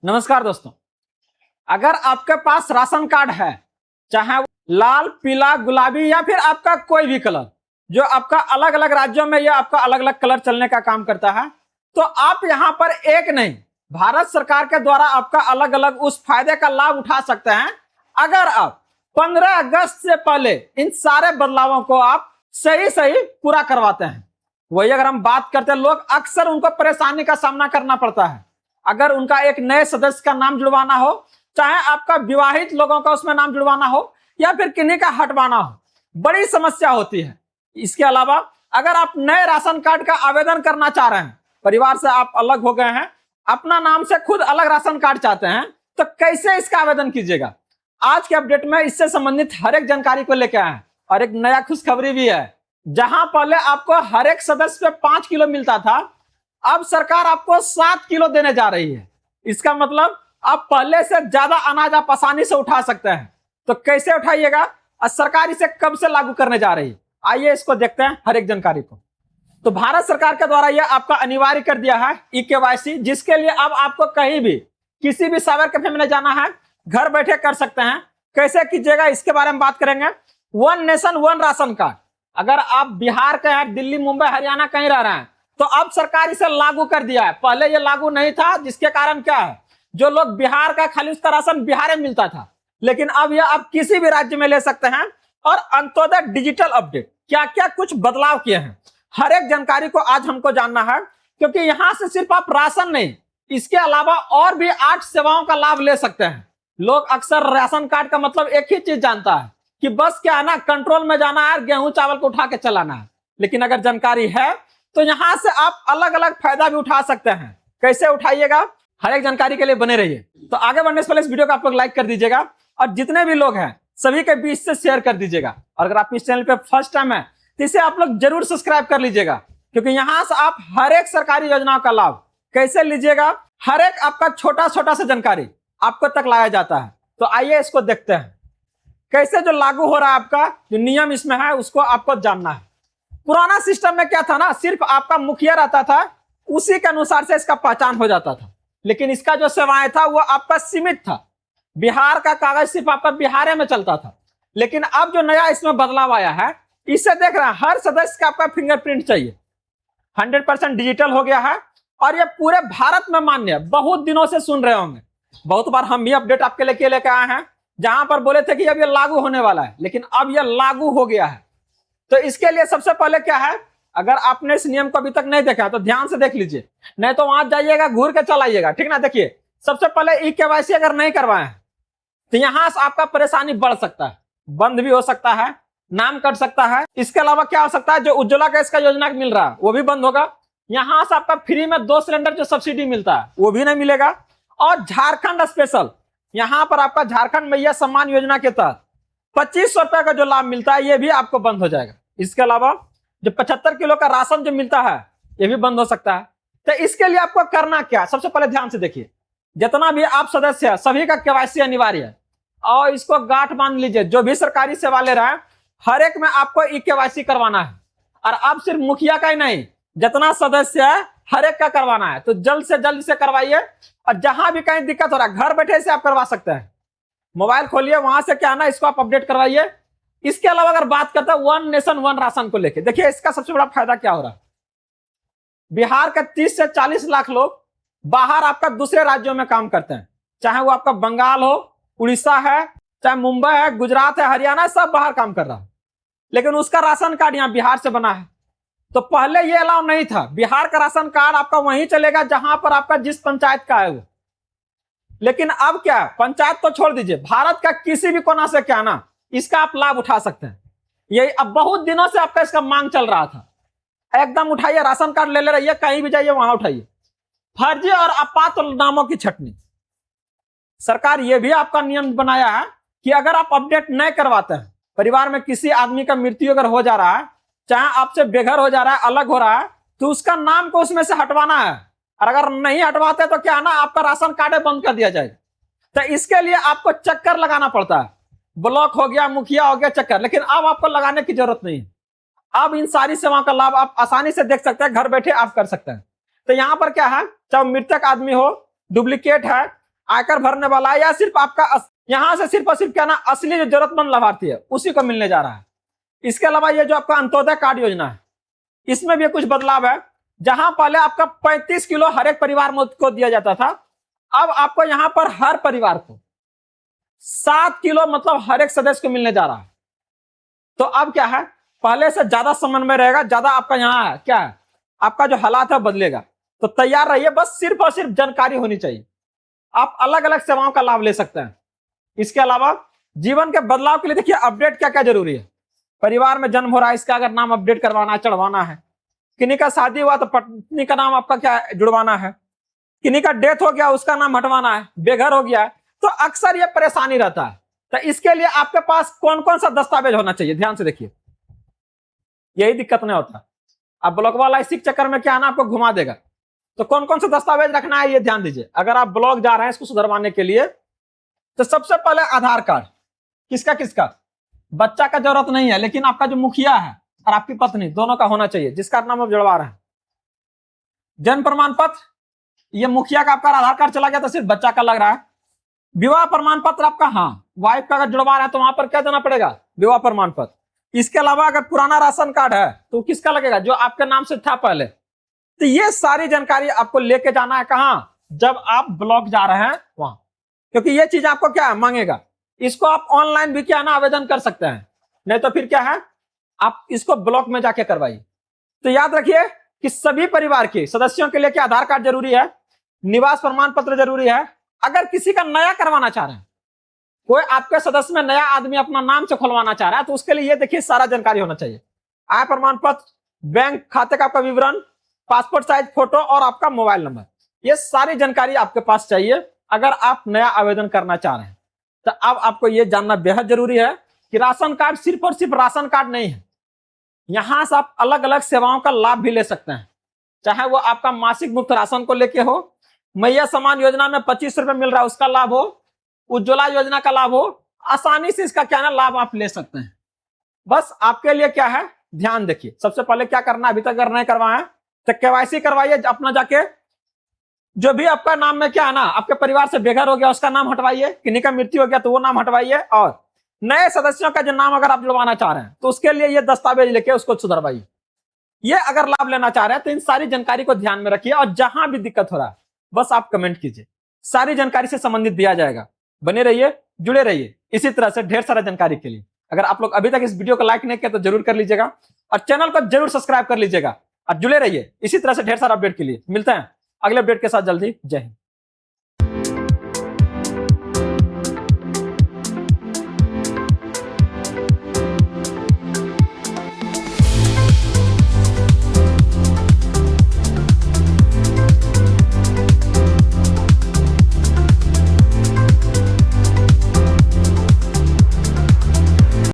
नमस्कार दोस्तों, अगर आपके पास राशन कार्ड है, चाहे वो लाल, पीला, गुलाबी या फिर आपका कोई भी कलर, जो आपका अलग अलग राज्यों में या आपका अलग अलग कलर चलने का काम करता है, तो आप यहां पर एक नहीं, भारत सरकार के द्वारा आपका अलग अलग उस फायदे का लाभ उठा सकते हैं अगर आप 15 अगस्त से पहले इन सारे बदलावों को आप सही सही पूरा करवाते हैं। वही अगर हम बात करते हैं, लोग अक्सर उनको परेशानी का सामना करना पड़ता है। अगर उनका एक नए सदस्य का नाम जुड़वाना हो, चाहे आपका विवाहित लोगों का उसमें नाम जुड़वाना हो या फिर किन्हीं का हटवाना हो, बड़ी समस्या होती है। इसके अलावा अगर आप नए राशन कार्ड का आवेदन करना चाह रहे हैं, परिवार से आप अलग हो गए हैं, अपना नाम से खुद अलग राशन कार्ड चाहते हैं, तो कैसे इसका आवेदन कीजिएगा? आज के अपडेट में इससे संबंधित हर एक जानकारी को लेकर आए हैं और एक नया खुशखबरी भी है। जहां पहले आपको हर एक सदस्य पे 5 किलो मिलता था, अब सरकार आपको 7 किलो देने जा रही है। इसका मतलब आप पहले से ज्यादा अनाज आप आसानी से उठा सकते हैं। तो कैसे उठाइएगा और सरकार इसे कब से लागू करने जा रही है, आइए इसको देखते हैं हर एक जानकारी को। तो भारत सरकार के द्वारा यह आपका अनिवार्य कर दिया है ई-केवाईसी, जिसके लिए अब आपको कहीं भी किसी भी साइबर कैफे में जाना है, घर बैठे कर सकते हैं। कैसे कीजिएगा इसके बारे में बात करेंगे। One nation one ration card, अगर आप बिहार के हैं, दिल्ली, मुंबई, हरियाणा कहीं रह रहे हैं, तो अब सरकार इसे लागू कर दिया है। पहले ये लागू नहीं था, जिसके कारण क्या है, जो लोग बिहार का खाली उसका राशन बिहार में मिलता था, लेकिन अब यह आप किसी भी राज्य में ले सकते हैं। और अंत्योदय डिजिटल अपडेट, क्या क्या कुछ बदलाव किए हैं, हर एक जानकारी को आज हमको जानना है। क्योंकि यहां से सिर्फ आप राशन नहीं, इसके अलावा और भी 8 सेवाओं का लाभ ले सकते हैं। लोग अक्सर राशन कार्ड का मतलब एक ही चीज जानता है कि बस क्या है ना, कंट्रोल में जाना है, गेहूं चावल को उठा के चलाना है। लेकिन अगर जानकारी है तो यहां से आप अलग अलग फायदा भी उठा सकते हैं। कैसे उठाइएगा, हर एक जानकारी के लिए बने रहिए। तो आगे बढ़ने से पहले इस वीडियो को आप लोग लाइक कर दीजिएगा और जितने भी लोग हैं सभी के बीच से शेयर कर दीजिएगा। और अगर आप इस चैनल पे फर्स्ट टाइम है तो इसे आप लोग जरूर सब्सक्राइब कर लीजिएगा, क्योंकि यहां से आप हर एक सरकारी योजनाओं का लाभ कैसे लीजिएगा, हर एक आपका छोटा छोटा सा जानकारी आपको तक लाया जाता है। तो आइए इसको देखते हैं, कैसे जो लागू हो रहा है, आपका जो नियम इसमें है उसको आपको जानना है। पुराना सिस्टम में क्या था ना, सिर्फ आपका मुखिया रहता था, उसी के अनुसार से इसका पहचान हो जाता था। लेकिन इसका जो सेवाएं था वो आपका सीमित था। बिहार का कागज सिर्फ आपका बिहार में चलता था। लेकिन अब जो नया इसमें बदलाव आया है, इससे देख रहे हैं हर सदस्य का आपका फिंगरप्रिंट चाहिए। 100% डिजिटल हो गया है और ये पूरे भारत में मान्य है। बहुत दिनों से सुन रहे होंगे, बहुत बार हम भी अपडेट आपके लिए लेके आए हैं, जहां पर बोले थे कि अब ये लागू होने वाला है, लेकिन अब ये लागू हो गया है। तो इसके लिए सबसे पहले क्या है, अगर आपने इस नियम को अभी तक नहीं देखा तो ध्यान से देख लीजिए, नहीं तो वहां जाइएगा घूर के चलाइएगा, ठीक ना। देखिए, सबसे पहले ई-केवाईसी अगर नहीं करवाए हैं तो यहां से आपका परेशानी बढ़ सकता है, बंद भी हो सकता है, नाम कट सकता है। इसके अलावा क्या हो सकता है, जो उज्ज्वला गैस का योजना मिल रहा है वो भी बंद होगा। यहां से आपका फ्री में 2 सिलेंडर जो सब्सिडी मिलता है वो भी नहीं मिलेगा। और झारखंड स्पेशल, यहां पर आपका झारखंड मैया सम्मान योजना के तहत 2500 रुपए का जो लाभ मिलता है ये भी आपको बंद हो जाएगा। इसके अलावा जो 75 किलो का राशन जो मिलता है ये भी बंद हो सकता है। तो इसके लिए आपको करना क्या, सबसे पहले ध्यान से देखिए, जितना भी आप सदस्य है सभी का केवाईसी अनिवार्य है। और इसको गांठ बांध लीजिए, जो भी सरकारी सेवा ले रहा है हर एक में आपको ई-केवाईसी करवाना है। और आप सिर्फ मुखिया का ही नहीं, जितना सदस्य है हर एक का करवाना है। तो जल्द से जल्द इसे करवाइए। और जहां भी कहीं दिक्कत हो रहा है, घर बैठे से आप करवा सकते हैं। मोबाइल खोलिए, वहां से क्या ना इसको आप अपडेट करवाइए। इसके अलावा अगर बात करते हैं वन नेशन वन राशन को लेकर, देखिए इसका सबसे बड़ा फायदा क्या हो रहा है। बिहार के 30 से 40 लाख लोग बाहर आपका दूसरे राज्यों में काम करते हैं, चाहे वो आपका बंगाल हो, उड़ीसा है, चाहे मुंबई है, गुजरात है, हरियाणा, सब बाहर काम कर रहा है। लेकिन उसका राशन कार्ड यहाँ बिहार से बना है। तो पहले ये अलाउ नहीं था, बिहार का राशन कार्ड आपका वहीं चलेगा जहां पर आपका जिस पंचायत का है वो। लेकिन अब क्या, पंचायत तो छोड़ दीजिए, भारत का किसी भी कोना से क्या ना इसका आप लाभ उठा सकते हैं। ये अब बहुत दिनों से आपका इसका मांग चल रहा था। एकदम उठाइए, राशन कार्ड ले रहिए, कहीं भी जाइए वहां उठाइए। फर्जी और अपात्र नामों की छटनी, सरकार ये भी आपका नियम बनाया है कि अगर आप अपडेट नहीं करवाते हैं, परिवार में किसी आदमी का मृत्यु अगर हो जा रहा है, चाहे आपसे बेघर हो जा रहा है, अलग हो रहा है, तो उसका नाम को उसमें से हटवाना है। और अगर नहीं हटवाते तो क्या ना आपका राशन कार्ड बंद कर दिया जाएगा। तो इसके लिए आपको चक्कर लगाना पड़ता है, ब्लॉक हो गया, मुखिया हो गया, चक्कर। लेकिन अब आपको लगाने की जरूरत नहीं है। अब इन सारी सेवाओं का लाभ आप आसानी से देख सकते हैं, घर बैठे आप कर सकते हैं। तो यहाँ पर क्या है, चाहे मृतक आदमी हो, डुप्लीकेट है, आयकर भरने वाला है, या सिर्फ आपका यहां से सिर्फ और सिर्फ क्या ना असली जो जरूरतमंद लाभार्थी है उसी को मिलने जा रहा है। इसके अलावा ये जो आपका अंत्योदय कार्ड योजना है, इसमें भी कुछ बदलाव है। जहां पहले आपका 35 किलो हर एक परिवार को दिया जाता था, अब आपको यहां पर हर परिवार को 7 किलो मतलब हर एक सदस्य को मिलने जा रहा है। तो अब क्या है, पहले से ज्यादा समन्वय रहेगा, ज्यादा आपका यहाँ क्या है, आपका जो हालात है बदलेगा। तो तैयार रहिए, बस सिर्फ और सिर्फ जानकारी होनी चाहिए। आप अलग अलग सेवाओं का लाभ ले सकते हैं। इसके अलावा जीवन के बदलाव के लिए देखिए अपडेट क्या क्या जरूरी है। परिवार में जन्म हो रहा है, इसका अगर नाम अपडेट करवाना है, चढ़वाना है। किन्हीं का शादी हुआ तो पत्नी का नाम आपका क्या जुड़वाना है। किन्हीं का डेथ हो गया, उसका नाम हटवाना है। बेघर हो गया तो अक्सर ये परेशानी रहता है। तो इसके लिए आपके पास कौन कौन सा दस्तावेज होना चाहिए, ध्यान से देखिए, यही दिक्कत नहीं होता। अब ब्लॉक वाला इसी चक्कर में क्या है ना, आपको घुमा देगा। तो कौन कौन सा दस्तावेज रखना है ये ध्यान दीजिए। अगर आप ब्लॉक जा रहे हैं इसको सुधरवाने के लिए, तो सबसे पहले आधार कार्ड। किसका किसका, बच्चा का जरूरत नहीं है, लेकिन आपका जो मुखिया है और आपकी पत्नी दोनों का होना चाहिए, जिसका नाम आप जुड़वा रहे हैं। जन्म प्रमाण पत्र, ये मुखिया का आपका आधार कार्ड चला गया तो सिर्फ बच्चा का लग रहा है। विवाह प्रमाण पत्र आपका, हाँ वाइफ का अगर जुड़वा रहा है तो वहां पर क्या देना पड़ेगा, विवाह प्रमाण पत्र। इसके अलावा अगर पुराना राशन कार्ड है तो किसका लगेगा, जो आपके नाम से था पहले। तो ये सारी जानकारी आपको लेके जाना है कहां, जब आप ब्लॉक जा रहे हैं वहां, क्योंकि ये चीज आपको क्या मांगेगा। इसको आप ऑनलाइन भी क्या ना आवेदन कर सकते हैं, नहीं तो फिर क्या है आप इसको ब्लॉक में जाके करवाइए। तो याद रखिए कि सभी परिवार के सदस्यों के लिए क्या आधार कार्ड जरूरी है, निवास प्रमाण पत्र जरूरी है। अगर किसी का नया करवाना चाह रहे हैं, कोई आपके सदस्य में नया आदमी अपना नाम से खुलवाना चाह रहा है, तो उसके लिए ये देखिए सारा जानकारी होना चाहिए। आय प्रमाण पत्र, बैंक खाते का आपका विवरण, पासपोर्ट साइज फोटो और आपका मोबाइल नंबर, ये सारी जानकारी आपके पास चाहिए अगर आप नया आवेदन करना चाह रहे हैं। तो अब आपको यह जानना बेहद जरूरी है कि राशन कार्ड सिर्फ और सिर्फ राशन कार्ड नहीं है। यहां से आप अलग अलग सेवाओं का लाभ भी ले सकते हैं, चाहे वो आपका मासिक मुफ्त राशन को लेके हो, मैया समान योजना में 25 रुपए मिल रहा है उसका लाभ हो, उज्ज्वला योजना का लाभ हो, आसानी से इसका क्या ना लाभ आप ले सकते हैं। बस आपके लिए क्या है, ध्यान देखिए। सबसे पहले क्या करना है, अभी तक अगर नहीं करवाए तो केवाईसी करवाइए अपना जाके। जो भी आपका नाम में क्या है ना, आपके परिवार से बेघर हो गया उसका नाम हटवाइए, किन्हीं का मृत्यु हो गया तो वो नाम हटवाइए, और नए सदस्यों का जो नाम अगर आप जुड़वाना चाह रहे हैं तो उसके लिए ये दस्तावेज लेके उसको सुधरवाइए। ये अगर लाभ लेना चाह रहे हैं तो इन सारी जानकारी को ध्यान में रखिए, और जहां भी दिक्कत हो रहा है बस आप कमेंट कीजिए, सारी जानकारी से संबंधित दिया जाएगा। बने रहिए, जुड़े रहिए इसी तरह से ढेर सारा जानकारी के लिए। अगर आप लोग अभी तक इस वीडियो को लाइक नहीं किया तो जरूर कर लीजिएगा, और चैनल को जरूर सब्सक्राइब कर लीजिएगा, और जुड़े रहिए इसी तरह से ढेर सारा अपडेट के लिए। मिलते हैं अगले अपडेट के साथ जल्दी। जय हिंद।